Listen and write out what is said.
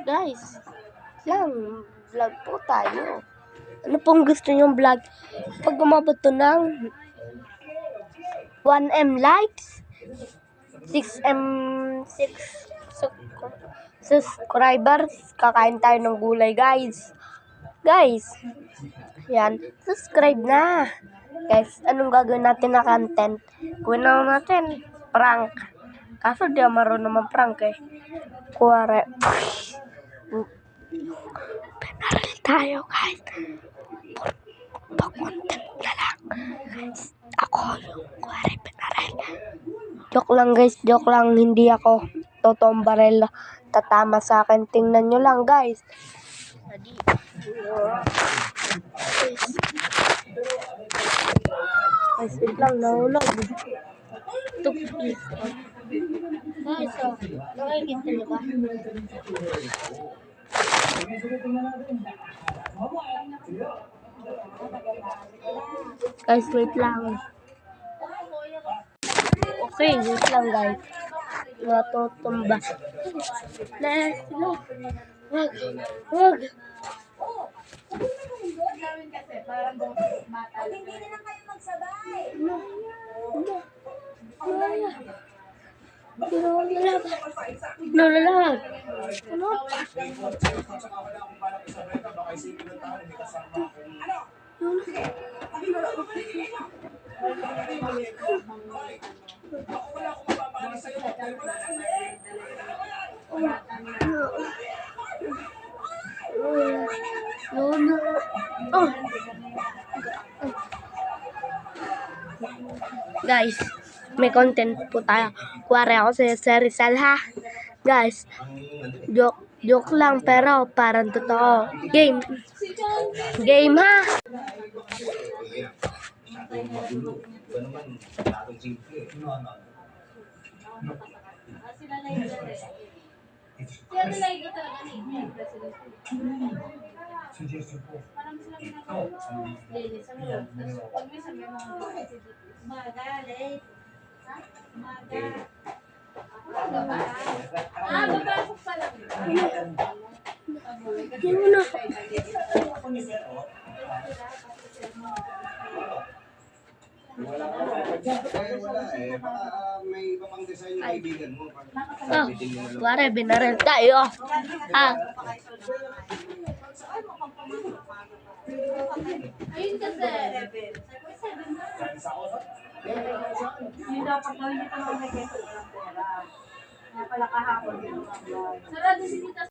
Guys, vlog po tayo. Ano pong gusto nyong vlog? Pag umabot to ng 1M likes, 6 subscribers, kakain tayo ng gulay, guys. Guys, yan, subscribe na. Guys, anong gagawin natin na content? Gawin na natin prank. Kaso di marunong naman prank eh. Kuwari, penaril tayo, guys. Pag-content na lang. Ako yung kuwari penaril. Joke lang, guys. Joke lang. Hindi ako totoong baril tatama sa akin. Tingnan nyo lang, guys. Guys, wait lang. Nahulog. Ito, please. Guys, nakikita nyo ba? Guys, wait lang. Okay, wait lang, guys. Matutumba. Let's go. Wag. Hindi na lang kayo magsabay. Nalalag. Ano? Guys, may content po tayo. Kuwari ako sa Rizal, ha? Guys, joke lang pero parang totoo. Game, ha? Babasok pa lang. Yung na. May iba pang design yung kaibigan mo. Kuwari, binaril tayo. Ayun kasi. Yung dapat gawin dito mga may keso ng pera. Kaya pala kahapon. Sarado si Tita.